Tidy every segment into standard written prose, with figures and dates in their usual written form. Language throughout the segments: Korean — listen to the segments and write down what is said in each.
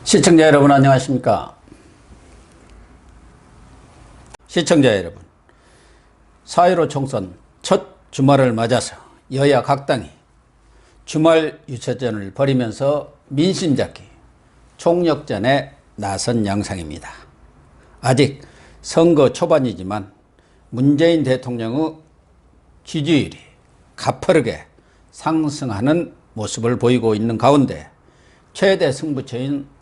시청자 여러분 안녕하십니까? 시청자 여러분, 4.15 총선 첫 주말을 맞아서 여야 각 당이 주말 유세전을 벌이면서 민심 잡기, 총력전에 나선 양상입니다. 아직 선거 초반이지만 문재인 대통령의 지지율이 가파르게 상승하는 모습을 보이고 있는 가운데 최대 승부처인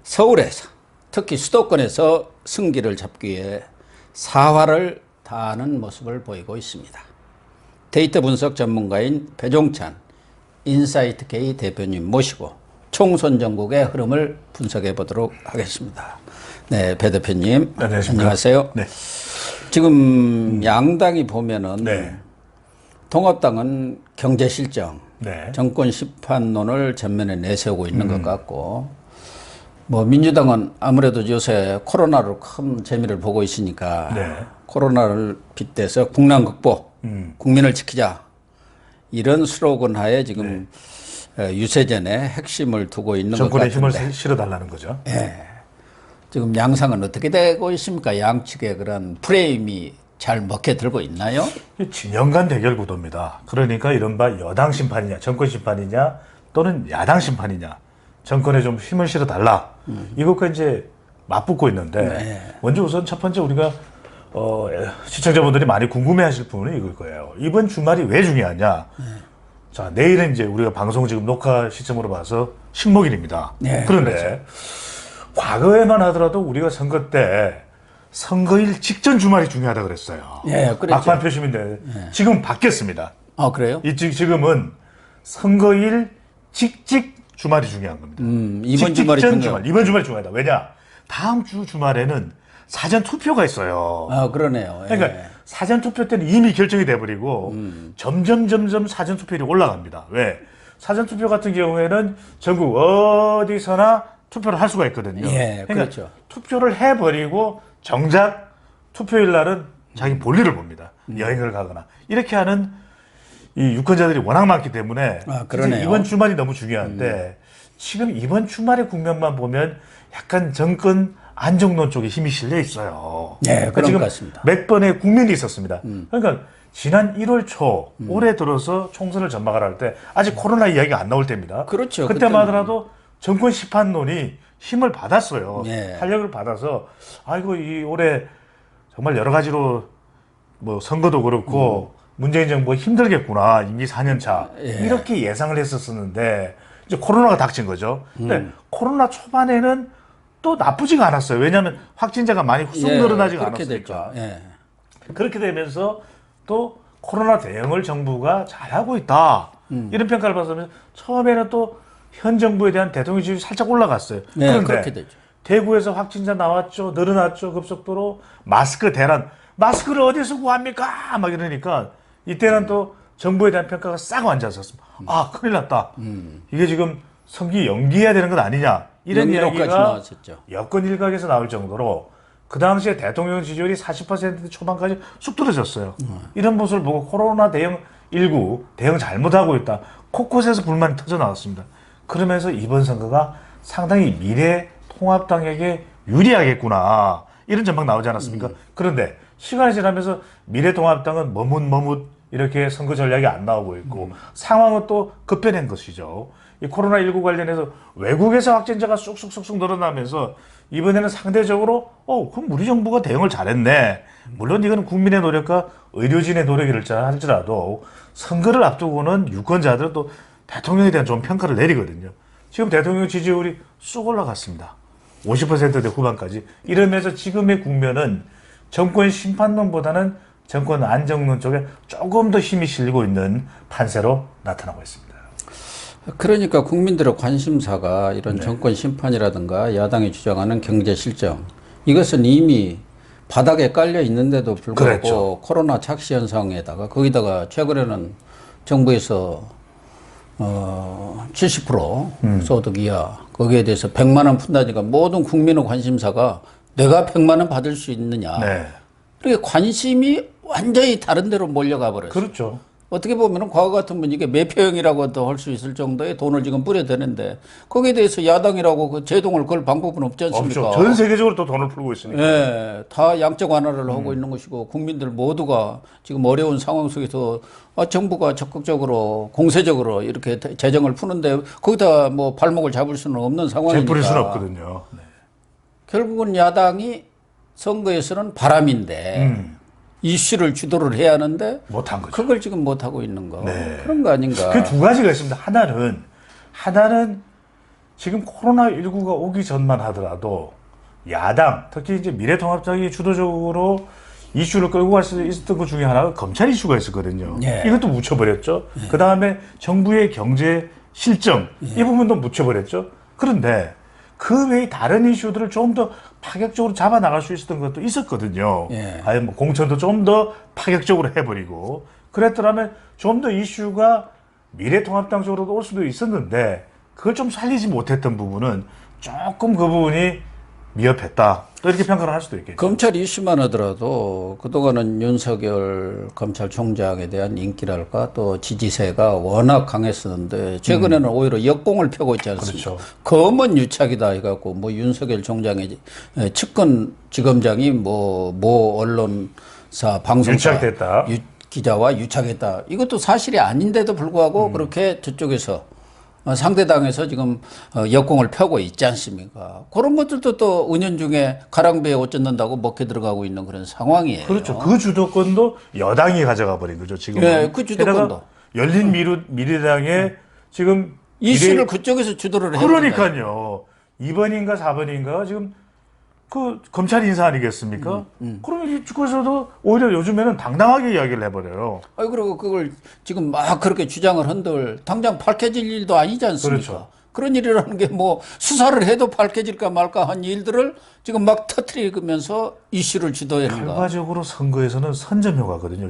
서울에서, 특히 수도권에서 승기를 잡기 위해 사활을 다하는 모습을 보이고 있습니다. 데이터 분석 전문가인 배종찬 인사이트K 대표님 모시고 총선 전국의 흐름을 분석해 보도록 하겠습니다. 네, 배 대표님. 네, 안녕하세요. 네. 지금 양당이 보면은 네. 통합당은 경제 실정, 네. 정권 심판론을 전면에 내세우고 있는 것 같고, 뭐 민주당은 아무래도 요새 코로나로 큰 재미를 보고 있으니까 네. 코로나를 빗대서 국난 극복, 국민을 지키자, 이런 슬로건 하에 지금 유세전에 핵심을 두고 있는 것 정권의 같은데, 힘을 실어달라는 거죠. 지금 양상은 어떻게 되고 있습니까? 양측의 그런 프레임이 잘 먹혀 들고 있나요? 진영간 대결 구도입니다. 그러니까 이른바 여당 심판이냐, 정권 심판이냐, 또는 야당 심판이냐, 정권에 좀 힘을 실어달라. 이것과 이제 맞붙고 있는데, 먼저 우선 첫 번째 우리가 시청자분들이 많이 궁금해하실 부분은 이걸 거예요. 이번 주말이 왜 중요하냐? 자, 내일은 이제 우리가 방송 지금 녹화 시점으로 봐서 식목일입니다. 그런데 그렇죠. 과거에만 하더라도 우리가 선거 때 선거일 직전 주말이 중요하다 그랬어요. 그랬죠. 막판 표심인데 지금 바뀌었습니다. 아, 그래요? 지금은 선거일 직직 주말이 중요한 겁니다. 이번 주말이 직전 중요해요. 주말, 이번 주말이 중요하다. 왜냐? 다음 주 주말에는 사전 투표가 있어요. 아, 그러네요. 그러니까 사전 투표 때는 이미 결정이 돼버리고 점점 사전 투표율이 올라갑니다. 왜? 사전 투표 같은 경우에는 전국 어디서나 투표를 할 수가 있거든요. 그러니까 그렇죠. 투표를 해버리고 정작 투표일 날은 자기 볼일을 봅니다. 여행을 가거나 이렇게 하는 이 유권자들이 워낙 많기 때문에 그러네요. 이번 주말이 너무 중요한데 지금 이번 주말의 국면만 보면 약간 정권 안정론 쪽에 힘이 실려 있어요. 그런 지금 것 같습니다. 몇 번의 국민이 있었습니다. 그러니까 지난 1월 초 올해 들어서 총선을 전망을 할 때 아직 코로나 이야기가 안 나올 때입니다. 그렇죠. 그때만 하더라도 정권 심판론이 힘을 받았어요. 탄력을 받아서 아이고 이 올해 정말 여러 가지로 뭐 선거도 그렇고 문재인 정부가 힘들겠구나 임기 4년 차 이렇게 예상을 했었는데 이제 코로나가 닥친 거죠. 근데 코로나 초반에는 또 나쁘지가 않았어요. 왜냐하면 확진자가 많이 쑥 늘어나지가 않았으니까. 그렇게 되면서 또 코로나 대응을 정부가 잘하고 있다. 이런 평가를 받으면서 처음에는 또 현 정부에 대한 대통령 지지율이 살짝 올라갔어요. 그런데 그렇게 되죠. 대구에서 확진자 나왔죠. 늘어났죠. 급속도로. 마스크 대란. 마스크를 어디서 구합니까? 막 이러니까 이때는 또 정부에 대한 평가가 싹 앉았었습니다. 아, 큰일 났다. 이게 지금 선기 연기해야 되는 것 아니냐. 이런 이야기가 나왔었죠. 여권 일각에서 나올 정도로 그 당시에 대통령 지지율이 40% 초반까지 쑥 떨어졌어요. 이런 모습을 보고 코로나 대응 19 대응 잘못하고 있다. 곳곳에서 불만이 터져 나왔습니다. 그러면서 이번 선거가 상당히 미래통합당에게 유리하겠구나. 이런 전망 나오지 않았습니까? 그런데 시간이 지나면서 미래통합당은 머뭇 이렇게 선거 전략이 안 나오고 있고 상황은 또 급변한 것이죠. 이 코로나19 관련해서 외국에서 확진자가 쑥쑥 늘어나면서 이번에는 상대적으로 그럼 우리 정부가 대응을 잘했네. 물론 이건 국민의 노력과 의료진의 노력을 할지라도 선거를 앞두고는 유권자들은 또 대통령에 대한 좀 평가를 내리거든요. 지금 대통령 지지율이 쑥 올라갔습니다. 50%대 후반까지. 이러면서 지금의 국면은 정권 심판론보다는 정권 안정론 쪽에 조금 더 힘이 실리고 있는 판세로 나타나고 있습니다. 그러니까 국민들의 관심사가 이런 정권 심판이라든가 야당이 주장하는 경제 실정, 이것은 이미 바닥에 깔려 있는데도 불구하고 코로나 착시 현상에다가 거기다가 최근에는 정부에서 70% 소득 이하, 거기에 대해서 100만 원 푼다니까 모든 국민의 관심사가 내가 100만 원 받을 수 있느냐. 그렇게 관심이 완전히 다른 데로 몰려가 버렸어요. 그렇죠. 어떻게 보면은 과거 같으면 이게 매표형이라고도 할 수 있을 정도의 돈을 지금 뿌려대는데 거기에 대해서 야당이라고 그 제동을 걸 방법은 없지 않습니까? 없죠. 전 세계적으로 또 돈을 풀고 있으니까. 예, 다 양적 완화를 하고 있는 것이고 국민들 모두가 지금 어려운 상황 속에서 정부가 적극적으로 공세적으로 이렇게 재정을 푸는데 거기다 뭐 발목을 잡을 수는 없는 상황이니까. 재뿌릴 수는 없거든요. 네. 결국은 야당이 선거에서는 바람인데 이슈를 주도를 해야 하는데 못한 거죠. 그걸 지금 못 하고 있는 거. 네. 그런 거 아닌가? 그 두 가지가 있습니다. 하나는 지금 코로나19가 오기 전만 하더라도 야당, 특히 이제 미래통합당이 주도적으로 이슈를 끌고 갈 수 있었던 것 중에 하나가 검찰 이슈가 있었거든요. 예. 이것도 묻혀버렸죠. 그 다음에 정부의 경제 실정, 이 부분도 묻혀버렸죠. 그런데 그 외의 다른 이슈들을 좀 더 파격적으로 잡아나갈 수 있었던 것도 있었거든요. 예. 뭐 공천도 좀 더 파격적으로 해버리고 그랬더라면 좀 더 이슈가 미래통합당 쪽으로도 올 수도 있었는데 그걸 좀 살리지 못했던 부분은 조금 그 부분이 미흡했다. 또 이렇게 평가를 할 수도 있겠죠. 검찰 이슈만 하더라도 그동안은 윤석열 검찰총장에 대한 인기랄까 또 지지세가 워낙 강했었는데 최근에는 오히려 역공을 펴고 있지 않습니까? 그렇죠. 검은 유착이다 해갖고 뭐 윤석열 총장의 측근 지검장이 모 언론사 방송사 유착됐다. 기자와 유착했다. 이것도 사실이 아닌데도 불구하고 그렇게 저쪽에서 상대당에서 지금 역공을 펴고 있지 않습니까? 그런 것들도 또 은연중에 가랑비에 옷 젖는다고 먹혀 들어가고 있는 그런 상황이에요. 그렇죠. 그 주도권도 여당이 가져가 버린 거죠. 지금. 네, 그 주도권도. 열린 미래당의 지금 이슈를 그쪽에서 주도를 해요. 그러니까요. 2번인가 4번인가 지금 그 검찰 인사 아니겠습니까? 그러면 이쪽에서도 오히려 요즘에는 당당하게 이야기를 해버려요. 그리고 그걸 지금 막 그렇게 주장을 한들 당장 밝혀질 일도 아니지 않습니까? 그렇죠. 그런 일이라는 게 뭐 수사를 해도 밝혀질까 말까 한 일들을 지금 막 터트리면서 이슈를 주도하는 거. 결과적으로 선거에서는 선점효과거든요.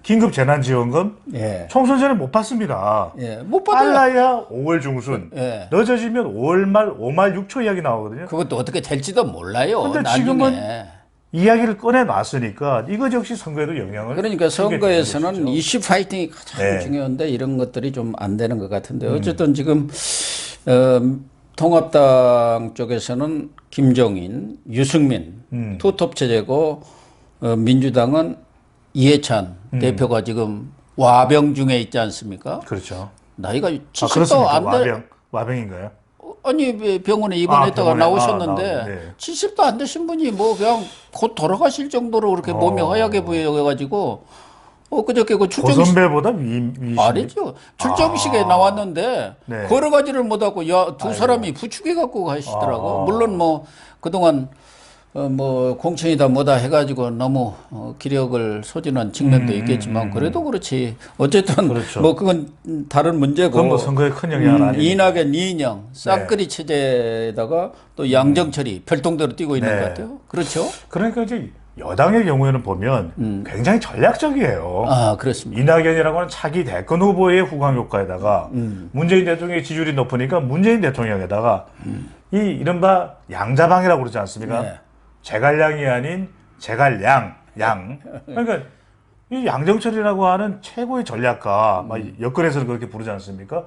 긴급 재난지원금 예. 총선 전에 못 받습니다. 예, 못 받아요. 빨라야 5월 중순, 예. 늦어지면 5월 말, 5말 6초 이야기 나오거든요. 그것도 어떻게 될지도 몰라요. 근데 나중에. 지금은 이야기를 꺼내놨으니까 이것 역시 선거에도 영향을 그러니까 주게 되는 선거에서는 것이죠. 이슈 파이팅이 가장 네. 중요한데 이런 것들이 좀 안 되는 것 같은데 어쨌든 지금 통합당 쪽에서는 김종인, 유승민 투톱 체제고 민주당은 이해찬 대표가 지금 와병 중에 있지 않습니까? 그렇죠. 나이가 아, 70도 그렇습니까? 안 돼. 와병인가요? 아니 병원에 입원했다가 병원에. 나오셨는데 네. 70도 안 되신 분이 뭐 그냥 곧 돌아가실 정도로 그렇게 몸이 허약해 보여가지고 그저께 그 출정식 고선배보다 위 아니죠. 출정식에 나왔는데 네. 여러 가지를 못하고 두 사람이 부축해 갖고 가시더라고. 물론 뭐 그동안 뭐 공천이다 뭐다 해가지고 너무 기력을 소진한 측면도 있겠지만 그래도 그렇지. 어쨌든 그렇죠. 뭐 그건 다른 문제고. 그건 뭐 선거에 큰 영향은 아니죠. 이낙연, 이인영 쌍끌이 체제에다가 또 양정철이 별동대로 뛰고 있는 네. 것 같아요. 그렇죠? 그러니까 이제 여당의 경우에는 보면 굉장히 전략적이에요. 아 그렇습니다. 이낙연이라고 하는 차기 대권 후보의 후광 효과에다가 문재인 대통령의 지지율이 높으니까 문재인 대통령에다가 이 이른바 양자방이라고 그러지 않습니까? 네. 제갈량이 아닌 제갈량, 양. 그러니까 이 양정철이라고 하는 최고의 전략가, 막 여권에서는 그렇게 부르지 않습니까?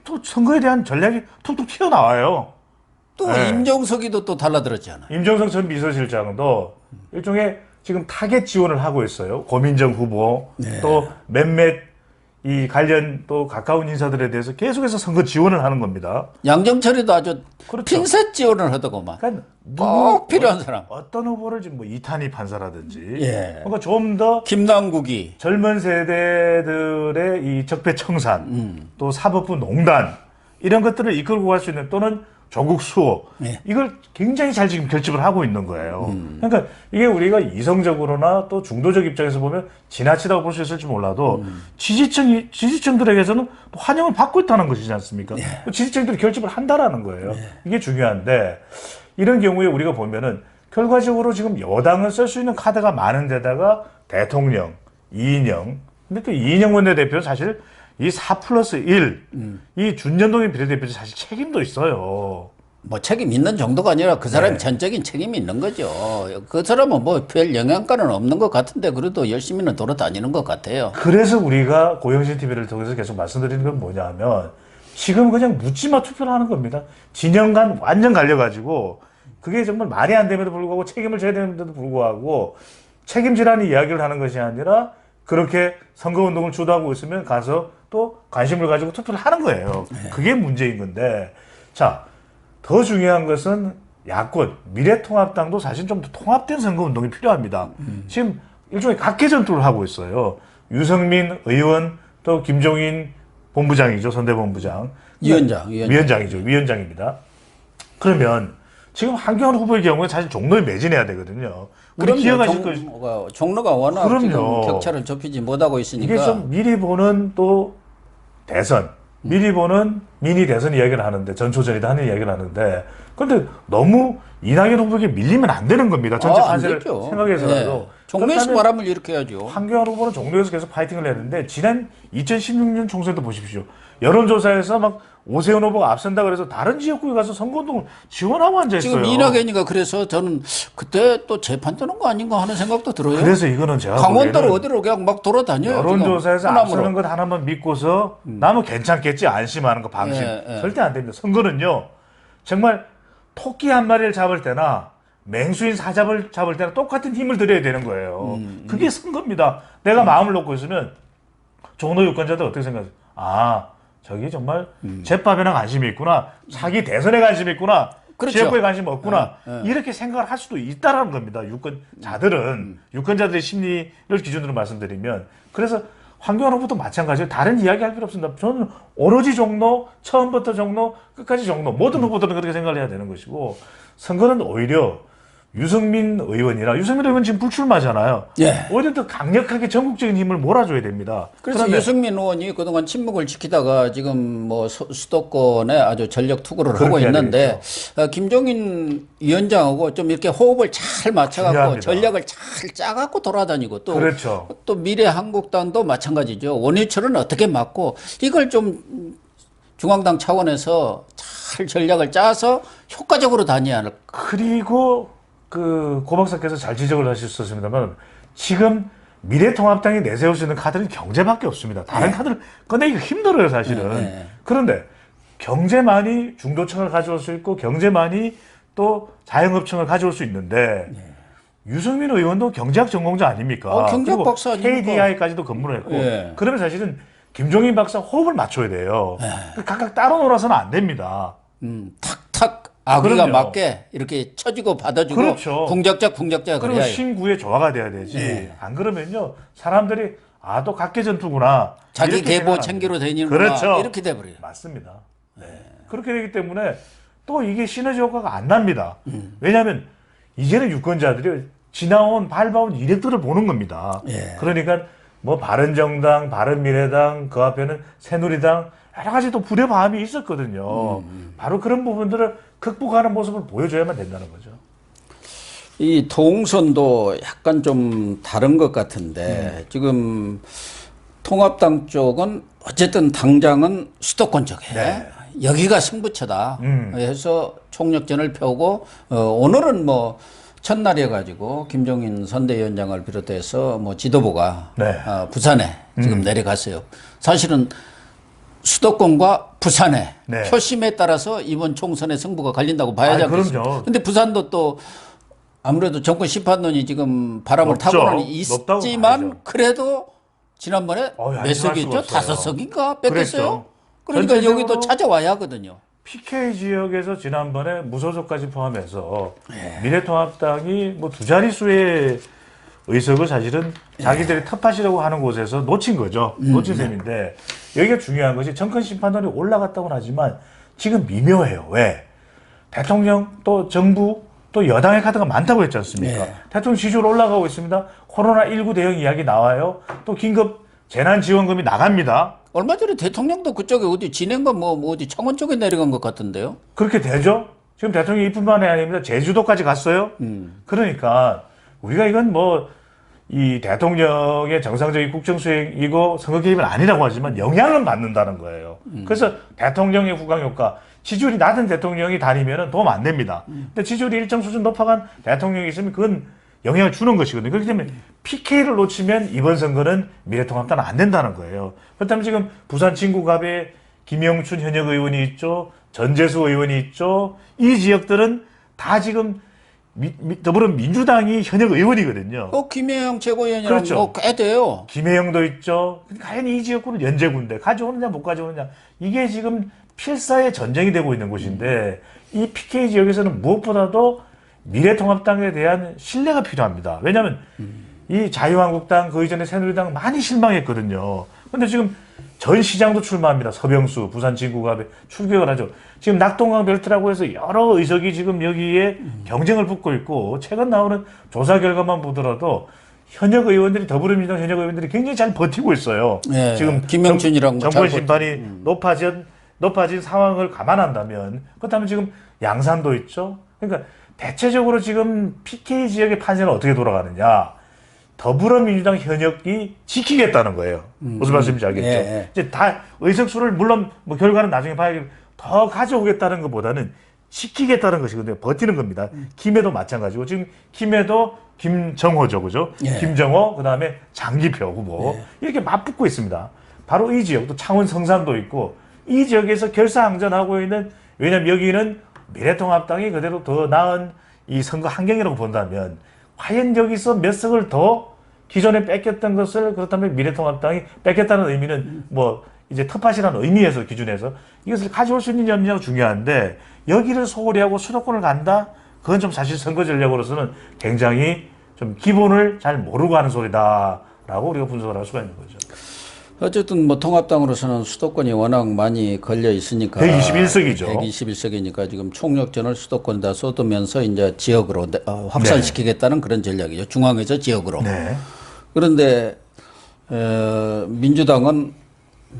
또 선거에 대한 전략이 툭툭 튀어나와요. 또 네. 임종석이도 또 달라들었잖아요. 임종석 전 비서실장도 일종의 지금 타겟 지원을 하고 있어요. 고민정 후보, 또 몇몇 이 관련 또 가까운 인사들에 대해서 계속해서 선거 지원을 하는 겁니다. 양정철이도 아주 그렇죠. 핀셋 지원을 하더구만. 그러니까 꼭 필요한 사람. 어떤 후보를 지금 뭐 이탄희 판사라든지, 예. 그러니까 좀 더 김남국이 젊은 세대들의 이 적폐청산, 또 사법부 농단 이런 것들을 이끌고 갈 수 있는 또는 조국 수호 예. 이걸 굉장히 잘 지금 결집을 하고 있는 거예요. 그러니까 이게 우리가 이성적으로나 또 중도적 입장에서 보면 지나치다고 볼 수 있을지 몰라도 지지층들에게서는 환영을 받고 있다는 것이지 않습니까? 지지층들이 결집을 한다라는 거예요. 이게 중요한데 이런 경우에 우리가 보면은 결과적으로 지금 여당은 쓸 수 있는 카드가 많은 데다가 대통령, 이인영, 근데 또 이인영 원내대표는 사실 이 4+1, 이 준연동의 비례대표도 사실 책임도 있어요. 뭐 책임 있는 정도가 아니라 그 사람이 네. 전적인 책임이 있는 거죠. 그 사람은 뭐 별 영향가는 없는 것 같은데 그래도 열심히는 돌아다니는 것 같아요. 그래서 우리가 고영신 TV를 통해서 계속 말씀드리는 건 뭐냐면 지금 그냥 묻지마 투표를 하는 겁니다. 진영 간 완전 갈려가지고 그게 정말 말이 안 됨에도 불구하고 책임을 져야 되는데도 불구하고 책임지라는 이야기를 하는 것이 아니라 그렇게 선거운동을 주도하고 있으면 가서 또 관심을 가지고 투표를 하는 거예요. 그게 문제인 건데 자, 더 중요한 것은 야권, 미래통합당도 사실 좀 더 통합된 선거운동이 필요합니다. 지금 일종의 각계 전투를 하고 있어요. 유승민 의원 또 김종인 본부장이죠. 선대본부장. 위원장입니다. 그러면 지금 한경환 후보의 경우에 사실 종로에 매진해야 되거든요. 우리 기억하실 것이 종로가 워낙 그럼요. 지금 격차를 좁히지 못하고 있으니까 이게 좀 미리 보는 또 대선, 미리 보는 미니 대선 이야기를 하는데 전초전이다 하는 이야기를 하는데 그런데 너무 이낙연 후보에게 밀리면 안 되는 겁니다. 전체 안 판세를 되죠. 생각해서라도. 네. 종로에서 바람을 일으켜야죠. 한경환 후보는 종로에서 계속 파이팅을 했는데 지난 2016년 총선도 보십시오. 여론조사에서 막 오세훈 후보가 앞선다 그래서 다른 지역구에 가서 선거운동을 지원하고 앉아있어요. 지금 이낙연이가 그래서 저는 그때 또 재판되는 거 아닌가 하는 생각도 들어요. 그래서 이거는 제가 강원도로 보기에는 어디로 그냥 막 돌아다녀요. 여론조사에서 지금 앞서는 것 하나만 믿고서 나면 괜찮겠지 안심하는 거 방심. 절대 안 됩니다. 선거는요. 정말 토끼 한 마리를 잡을 때나 맹수인 사잡을 잡을 때나 똑같은 힘을 들여야 되는 거예요. 그게 선거입니다. 내가 마음을 놓고 있으면 종로 유권자들 어떻게 생각해요? 아, 저기 정말 제밥에나 관심이 있구나. 자기 대선에 관심이 있구나. 그렇죠. 지역구에 관심 없구나. 이렇게 생각을 할 수도 있다라는 겁니다. 유권자들은 유권자들의 심리를 기준으로 말씀드리면 그래서 황교안 후보도 마찬가지예요. 다른 이야기 할 필요 없습니다. 저는 오로지 종로, 처음부터 종로, 끝까지 종로. 모든 후보들은 그렇게 생각을 해야 되는 것이고 선거는 오히려 유승민 의원 지금 불출마잖아요. 예. 오히려 더 강력하게 전국적인 힘을 몰아줘야 됩니다. 그래서 유승민 의원이 그동안 침묵을 지키다가 지금 뭐 수도권에 아주 전력 투구를 하고 있는데 김종인 위원장하고 좀 이렇게 호흡을 잘 맞춰갖고 중요합니다. 전략을 잘 짜갖고 돌아다니고 또, 그렇죠. 또 미래한국당도 마찬가지죠. 원유철은 어떻게 맞고 이걸 좀 중앙당 차원에서 잘 전략을 짜서 효과적으로 다녀야 할. 그리고 그 고박사께서 잘 지적을 하셨습니다만 지금 미래통합당이 내세울 수 있는 카드는 경제밖에 없습니다. 다른 카드를 꺼내기가 힘들어요, 사실은. 그런데 경제만이 중도층을 가져올 수 있고 경제만이 또 자영업층을 가져올 수 있는데 유승민 의원도 경제학 전공자 아닙니까? 경제학 박사 아닙니까? KDI까지도 근무를 했고 그러면 사실은 김종인 박사 호흡을 맞춰야 돼요. 각각 따로 놀아서는 안 됩니다. 탁탁 아기가 그럼요. 맞게 이렇게 쳐주고 받아주고 그렇죠. 궁작자 그리고 그래야 신구의 조화가 돼야 되지. 안 그러면요 사람들이 아 또 각계 전투구나. 자기 이렇게 계보 생각합니다. 챙기로 다니는구나. 그렇죠. 이렇게 돼버려요. 맞습니다. 네. 그렇게 되기 때문에 또 이게 시너지 효과가 안 납니다. 왜냐하면 이제는 유권자들이 지나온 밟아온 이력들을 보는 겁니다. 그러니까 뭐 바른정당, 바른미래당, 그 앞에는 새누리당 여러 가지 또 불협화음이 있었거든요. 바로 그런 부분들을 극복하는 모습을 보여줘야만 된다는 거죠. 이 동선도 약간 좀 다른 것 같은데 지금 통합당 쪽은 어쨌든 당장은 수도권 쪽에 여기가 승부처다 해서 총력전을 펴고 오늘은 뭐 첫날이어 가지고 김종인 선대위원장을 비롯해서 뭐 지도부가 부산에 지금 내려갔어요. 사실은 수도권과 부산의 표심에 따라서 이번 총선의 승부가 갈린다고 봐야지 않겠습니까? 근데 부산도 또 아무래도 정권 심판론이 지금 바람을 타고는 있지만 그래도 지난번에 몇 석이었죠? 5석인가 뺏겼어요. 그러니까 여기도 찾아와야 하거든요. PK 지역에서 지난번에 무소속까지 포함해서 미래통합당이 뭐 두 자릿수의 의석을 사실은 자기들이 텃밭이라고 하는 곳에서 놓친 거죠. 놓친 셈인데 여기가 중요한 것이 정권 심판론이 올라갔다고는 하지만 지금 미묘해요. 왜? 대통령 또 정부 또 여당의 카드가 많다고 했지 않습니까? 대통령 지지율 올라가고 있습니다. 코로나19 대응 이야기 나와요. 또 긴급 재난지원금이 나갑니다. 얼마 전에 대통령도 그쪽에 어디 진행가 뭐 어디 창원 쪽에 내려간 것 같은데요. 그렇게 되죠? 지금 대통령이 이뿐만이 아닙니다. 제주도까지 갔어요. 그러니까 우리가 이건 뭐 이 대통령의 정상적인 국정 수행이고 선거 개입은 아니라고 하지만 영향은 받는다는 거예요. 그래서 대통령의 후광 효과, 지지율이 낮은 대통령이 다니면은 도움 안 됩니다. 근데 지지율이 일정 수준 높아간 대통령이 있으면 그건 영향을 주는 것이거든요. 그렇기 때문에 PK를 놓치면 이번 선거는 미래통합당은 안 된다는 거예요. 그렇다면 지금 부산 진구갑에 김영춘 현역 의원이 있죠. 전재수 의원이 있죠. 이 지역들은 다 지금 더불어민주당이 현역 의원이거든요. 김혜영 최고위원이랑 그렇죠. 뭐꽤 돼요. 김혜영도 있죠. 과연 이 지역구를 연제군데 가져오느냐 못 가져오느냐 이게 지금 필사의 전쟁이 되고 있는 곳인데 이 PK 지역에서는 무엇보다도 미래통합당에 대한 신뢰가 필요합니다. 왜냐하면 이 자유한국당 그 이전에 새누리당 많이 실망했거든요. 근데 지금 전 시장도 출마합니다. 서병수 부산 진구갑에 출격을 하죠. 지금 낙동강 벨트라고 해서 여러 의석이 지금 여기에 경쟁을 붙고 있고 최근 나오는 조사 결과만 보더라도 현역 의원들이 더불어민주당 현역 의원들이 굉장히 잘 버티고 있어요. 예, 지금 김명춘이랑 정권 심판이 높아진 상황을 감안한다면 그렇다면 지금 양산도 있죠. 그러니까 대체적으로 지금 PK 지역의 판세는 어떻게 돌아가느냐? 더불어민주당 현역이 지키겠다는 거예요. 무슨 말씀인지 알겠죠? 예. 이제 다 의석수를 물론 뭐 결과는 나중에 봐야겠지만 더 가져오겠다는 것보다는 지키겠다는 것이거든요. 버티는 겁니다. 김해도 마찬가지고 지금 김해도 김정호죠, 그죠? 예. 김정호 그다음에 장기표 후보 이렇게 맞붙고 있습니다. 바로 이 지역 또 창원 성산도 있고 이 지역에서 결사항전하고 있는 왜냐하면 여기는 미래통합당이 그대로 더 나은 이 선거 환경이라고 본다면 과연 여기서 몇 석을 더 기존에 뺏겼던 것을 그렇다면 미래통합당이 뺏겼다는 의미는 뭐 이제 텃밭이라는 의미에서 기준에서 이것을 가져올 수 있느냐 없느냐가 중요한데 여기를 소홀히 하고 수도권을 간다? 그건 좀 사실 선거 전략으로서는 굉장히 좀 기본을 잘 모르고 하는 소리다라고 우리가 분석을 할 수가 있는 거죠. 어쨌든 뭐 통합당으로서는 수도권이 워낙 많이 걸려 있으니까 121석이죠. 121석이니까 지금 총력전을 수도권에다 쏟으면서 이제 지역으로 확산시키겠다는 그런 전략이죠. 중앙에서 지역으로. 네. 그런데 민주당은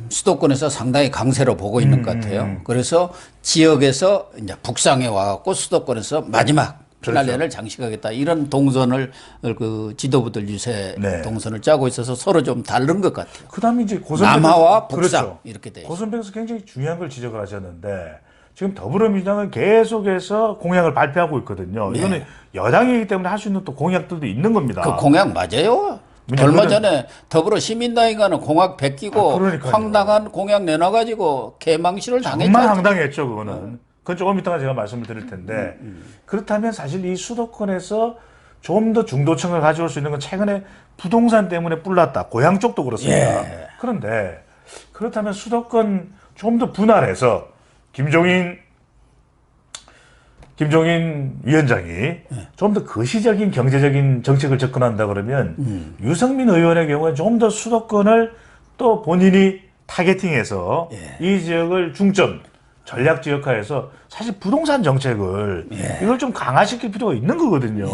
수도권에서 상당히 강세로 보고 있는 것 같아요. 그래서 지역에서 이제 북상에 와갖고 수도권에서 마지막 피날레를 장식하겠다 이런 동선을 그 지도부들 유세 네. 동선을 짜고 있어서 서로 좀 다른 것 같아요. 그다음에 이제 남하와 북상 그렇죠. 이렇게 돼 있어요. 고선배께서 굉장히 중요한 걸 지적을 하셨는데 지금 더불어민주당은 계속해서 공약을 발표하고 있거든요. 이거는 여당이기 때문에 할 수 있는 또 공약들도 있는 겁니다. 그 공약 맞아요. 얼마 전에 더불어 시민당인가는 공약 베끼고 황당한 공약 내놔가지고 개망신을 당했죠. 정말 황당했죠, 그거는. 그건 조금 이따가 제가 말씀을 드릴 텐데 그렇다면 사실 이 수도권에서 좀 더 중도층을 가져올 수 있는 건 최근에 부동산 때문에 뿔났다. 고향 쪽도 그렇습니다. 예. 그런데 그렇다면 수도권 좀 더 분할해서 김종인 위원장이 좀 더 거시적인 경제적인 정책을 접근한다 그러면 유승민 의원의 경우에 좀 더 수도권을 또 본인이 타겟팅해서 이 지역을 중점 전략 지역화해서 사실 부동산 정책을 이걸 좀 강화시킬 필요가 있는 거거든요.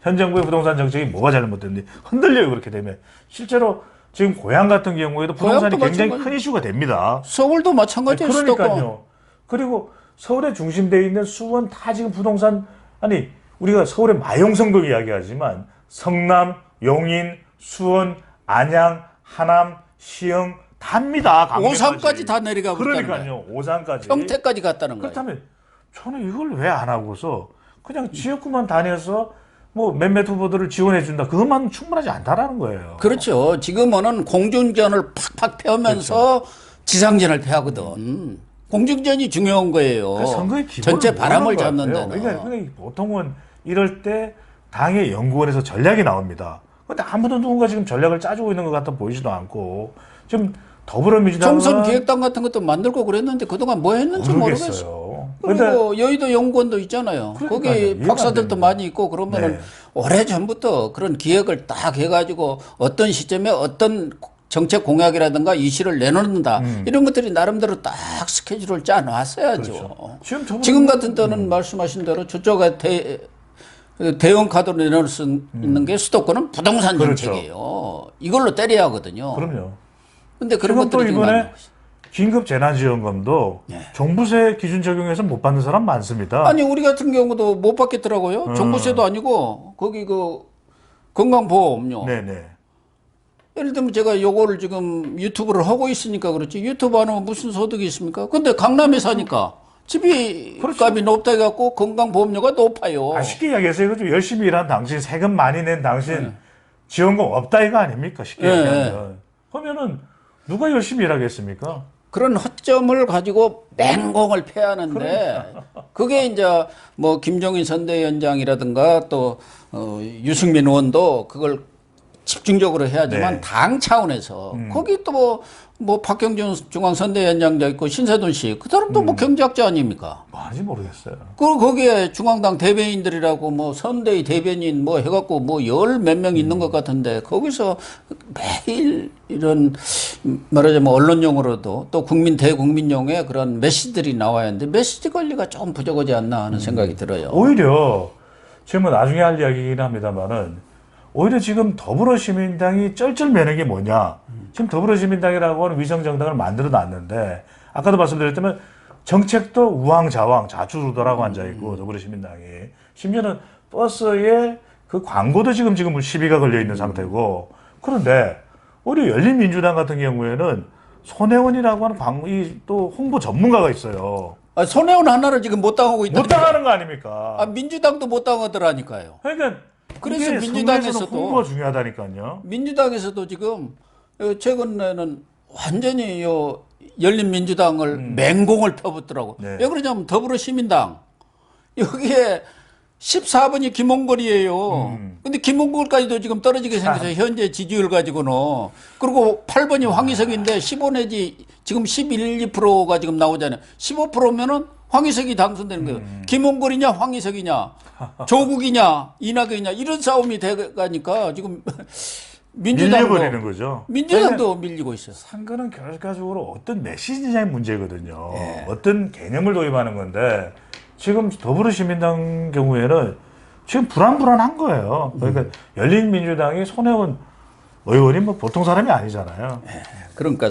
현 정부의 부동산 정책이 뭐가 잘못됐는지 흔들려요. 그렇게 되면 실제로 지금 고향 같은 경우에도 부동산이 굉장히 큰 이슈가 됩니다. 서울도 마찬가지예요. 그러니까요. 그리고 서울에 중심되어 있는 수원 다 지금 부동산 아니 우리가 서울의 마용성도 이야기하지만 성남, 용인, 수원, 안양, 하남, 시흥 답니다. 오산까지 다 내려가고 있다는 거예요. 그러니까요. 오산까지. 평택까지 갔다는 거예요. 그렇다면 저는 이걸 왜 안 하고서 그냥 지역구만 다녀서 뭐 몇몇 후보들을 지원해 준다. 그것만 충분하지 않다라는 거예요. 그렇죠. 지금은 공중전을 팍팍 펴면서 지상전을 펴거든. 공중전이 중요한 거예요. 그 선거의 기본을 전체 바람을 모르는 것 잡는 같아요. 데는. 그러니까 보통은 이럴 때 당의 연구원에서 전략이 나옵니다. 근데 아무도 누군가 지금 전략을 짜주고 있는 것 같아 보이지도 않고 지금 더불어민주당은 총선 기획당 같은 것도 만들고 그랬는데 그동안 뭐 했는지 모르겠어요. 그리고 여의도 연구원도 있잖아요. 거기 박사들도 많이 있고 그러면은 오래전부터 그런 기획을 딱 해가지고 어떤 시점에 어떤 정책 공약이라든가 이슈를 내놓는다. 이런 것들이 나름대로 딱 스케줄을 짜놨어야죠. 그렇죠. 지금 같은 때는 말씀하신 대로 저쪽에 대형 카드로 내놓을 수 있는 게 수도권은 부동산 정책이에요. 이걸로 때려야 하거든요. 그럼요. 근데 그런 지금 또 것들이 이번에 긴급 재난지원금도 종부세 기준 적용해서 못 받는 사람 많습니다. 아니 우리 같은 경우도 못 받겠더라고요. 종부세도 아니고 거기 건강보험료. 네네. 예를 들면 제가 요거를 지금 유튜브를 하고 있으니까 그렇지 유튜브 안 하면 무슨 소득이 있습니까? 근데 강남에 사니까 집이 그렇죠. 값이 높다 해갖고 건강보험료가 높아요. 쉽게 이야기해서 이거 좀 열심히 일한 당신, 세금 많이 낸 당신 지원금 없다 이거 아닙니까? 쉽게 얘기하면. 그러면은 누가 열심히 일하겠습니까? 그런 허점을 가지고 맹공을 패하는데 그게 이제 뭐 김종인 선대위원장이라든가 또 유승민 의원도 그걸 집중적으로 해야지만 네. 당 차원에서 거기 또 뭐 박경준 중앙선대위원장도 있고 신세돈 씨 그 사람도 뭐 경제학자 아닙니까? 뭐하는지 모르겠어요. 그리고 거기에 중앙당 대변인들이라고 뭐 선대위 대변인 뭐 해갖고 뭐 열 몇 명 있는 것 같은데 거기서 매일 이런 말하자면 언론용으로도 또 대국민용의 그런 메시지들이 나와야 하는데 메시지 관리가 좀 부족하지 않나 하는 생각이 들어요. 오히려 지금 뭐 나중에 할 이야기이긴 합니다만은 오히려 지금 더불어시민당이 쩔쩔매는 게 뭐냐. 지금 더불어시민당이라고 하는 위성정당을 만들어 놨는데 아까도 말씀드렸지만 정책도 우왕좌왕 좌충우돌하고 앉아있고 더불어시민당이 심지어는 버스에 그 광고도 지금 시비가 걸려 있는 상태고 그런데 오히려 열린민주당 같은 경우에는 손혜원이라고 하는 또 홍보 전문가가 있어요. 아, 손혜원 하나를 지금 못 당하고 있다. 못 당하는 거 아닙니까? 아, 민주당도 못 당하더라니까요. 그러니까 그래서 이게 민주당에서도 선거에서는 홍보가 중요하다니까요. 민주당에서도 지금 최근에는 완전히 요 열린민주당을 맹공을 펴붓더라고. 네. 왜 그러냐면 더불어시민당 여기에 14번이 김홍걸이에요. 근데 김홍걸까지도 지금 떨어지게 생겨서 현재 지지율 가지고는 그리고 8번이 황희석인데 15 내지 지금 11, 2%가 지금 나오잖아요. 15%면은 황희석이 당선되는 거예요. 김홍걸이냐 황희석이냐 조국이냐 이낙연이냐 이런 싸움이 돼가니까 지금 밀려버리는 거죠. 민주당도 밀리고 있어요. 선거는 결과적으로 어떤 메시지냐의 문제거든요. 어떤 개념을 도입하는 건데 지금 더불어시민당 경우에는 지금 불안불안한 거예요. 그러니까 열린민주당이 손혜원 의원이 뭐 보통 사람이 아니잖아요. 그러니까